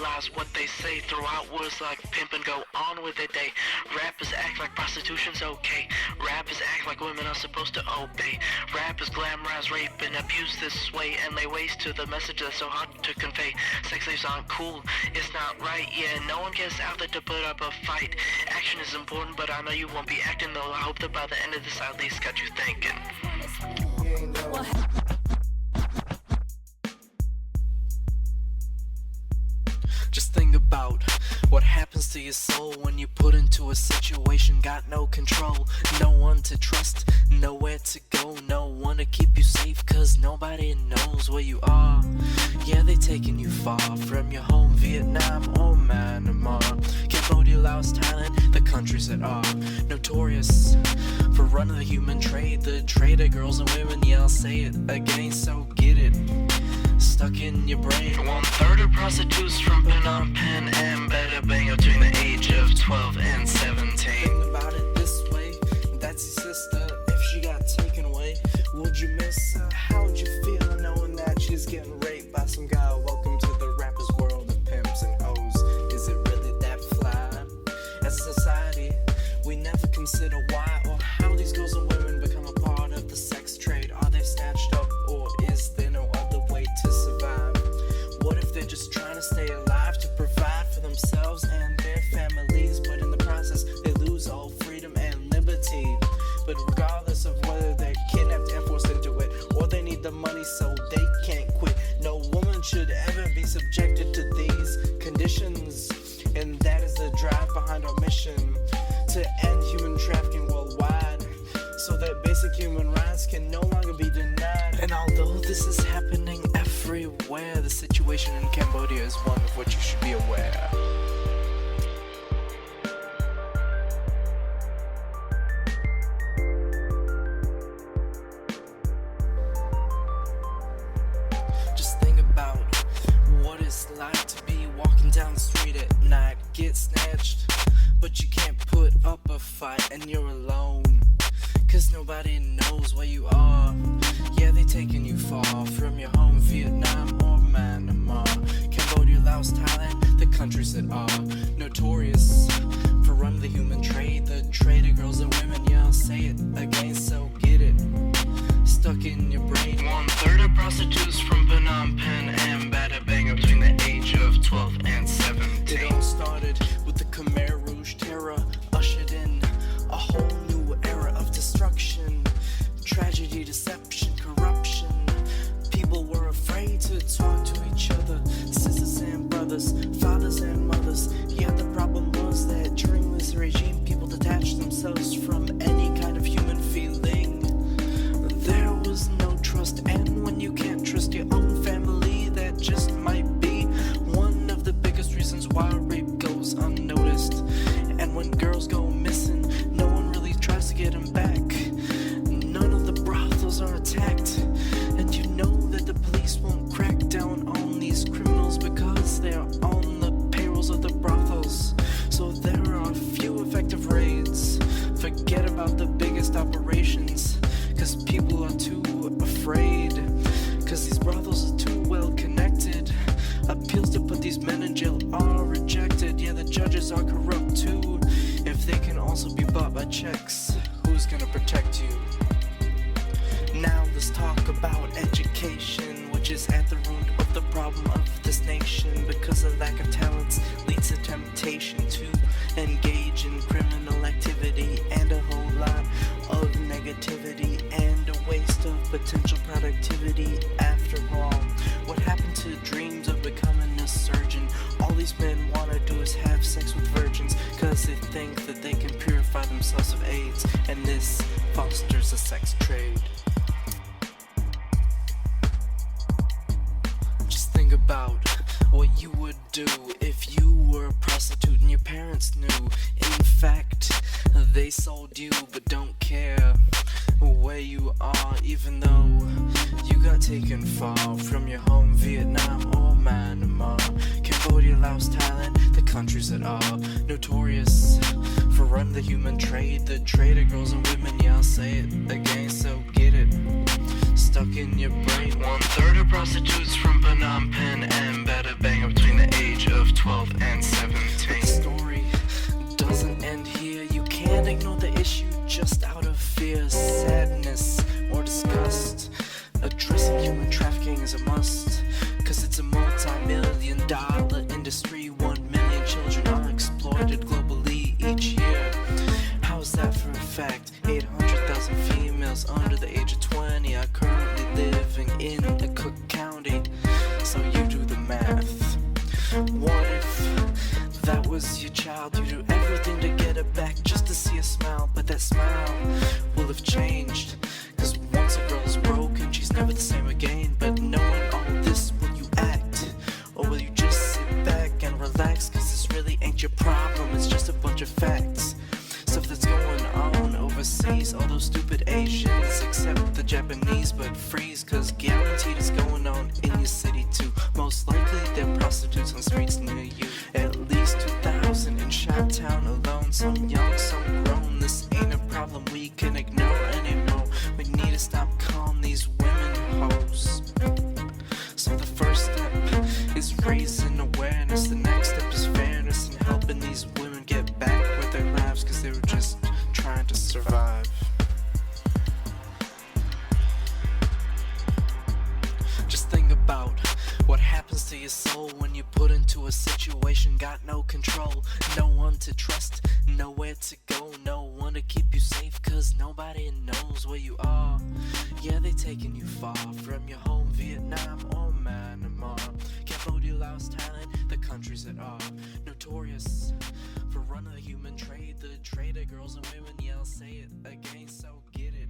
realize what they say. Throw out words like pimp and go on with their day. Rappers act like prostitution's okay. Rappers act like women are supposed to obey. Rappers glamorize rape and abuse this way, and lay waste to the message that's so hard to convey. Sex slaves aren't cool, it's not right. Yeah, no one gets out there to put up a fight. Action is important, but I know you won't be acting though. I hope that by the end of this I at least got you thinking. Just think about what happens to your soul when you put into a situation, got no control, no one to trust, nowhere to go, no one to keep you safe, cause nobody knows where you are. Yeah, they taking you far from your home, Vietnam or Myanmar, Cambodia, Laos, Thailand, the countries that are notorious for running the human trade, the trade of girls and women. Yeah, I'll say it again, so get it stuck in your brain. 1/3 of prostitutes from Phnom Penh and Bada Bang between the age of 12 and 17. Think about it this way, that's your sister. If she got taken away, would you miss her? How would you feel knowing that she's getting raped by some guy? Welcome to the rapper's world of pimps and hoes. Is it really that fly? As a society, we never consider why or how these girls and women become a part of the sex trade. Are they snatched up, or is there no other way to survive? What if they're just trying to stay alive to provide for themselves and their families, but in the process they lose all freedom and liberty? But regardless of whether they're kidnapped and forced into it, or they need the money so they can't quit, no woman should ever be subjected to these conditions. And that is the drive behind our mission, to end human trafficking worldwide, so that basic human rights can no longer be denied. And although this is happening everywhere, the situation in Cambodia is one of which you should be aware. Just think about what it's like to be walking down the street at night, get snatched, but you can't put up a fight and you're alone, cause nobody knows where you are. Yeah, they taking you far from your home, Vietnam or Myanmar, Cambodia, Laos, Thailand, the countries that are notorious for running the human trade, the trade of girls and women. Yeah, I'll say it again, so get it stuck in your brain. 1/3 of prostitutes from Phnom Penh and Bada Bang between the age of 12 and 17. It all started with the Khmer Rouge terror, ushered in a whole new era of destruction, tragedy, deception, corruption. People were afraid to talk to each other, sisters and brothers, fathers and mothers. Yeah, the problem was that during this regime, people detached themselves from any kind of human feeling. There was no trust, and when you can't trust your own family, that just might be one of the biggest reasons why rape goes unnoticed. And when girls go missing, no one really tries to get them back. None of the brothels are attacked, and you know that the police won't crack down on these criminals because they're on the payrolls of the brothels. So there are few effective raids. Forget about the biggest operations, cause people are too afraid, cause these brothels are too well connected. Appeals to put these men in jail are rejected. Yeah, the judges are corrupt too. If they can also be bought by checks, who's gonna protect you? Now let's talk about education, which is at the root of the problem of this nation, because a lack of talents leads to temptation to engage in criminal activity and a whole lot of negativity and a waste of potential productivity. After all, what happened to dreams of becoming a surgeon? All these men want to do is have sex with virgins, cause they think that they can purify themselves of AIDS, and this fosters a sex trade. Just think about what you would do if you were a prostitute and your parents knew. In fact, they sold you but don't care where you are, even though you got taken far from your home, Vietnam or Myanmar, Cambodia, Laos, Thailand, the countries that are notorious for running the human trade, the trade of girls and women. Yeah, I'll say it again, so get it stuck in your brain. 1/3 of prostitutes from Phnom Penh and Bada Bang between the age of 12 12, and 17. But the story doesn't end here. You can't ignore the issue just out of fear, sadness, or disgust. Addressing human trafficking is a must, cause it's a multi-million-dollar industry. 1 million children are exploited globally each year. How's that for a fact? 800,000 females under the age of 20 are currently living in the Cook County. So you do the math. What if that was your child? You do everything to get her back just to see a smile, but that smile will have changed. Cause once a girl is broken, she's never the same again. But knowing all this, will you act? Or will you just sit back and relax? Cause this really ain't your problem, it's just a bunch of facts. Stuff that's going on overseas. All those stupid Asians, except the Japanese, but freeze, cause guaranteed it's going on in your city too. Most likely there are prostitutes on streets near you. At least 2,000 in Chi-Town alone. Some young, some grown. This ain't a problem we can ignore anymore. We need to stop calling these women hoes. So the first step is raising awareness. The next step is fairness and helping these women get back with their lives, cause they were just trying to survive. Just think about what happens to your soul when you're put into a situation, got no control, no one to trust, nowhere to go, no one to keep you safe, cause nobody knows where you are. Yeah, they taking you far from your home, Vietnam or Myanmar, Cambodia, Laos, Thailand, the countries that are notorious for running the human trade. The trade of girls and women, yeah, I'll say it again, so get it.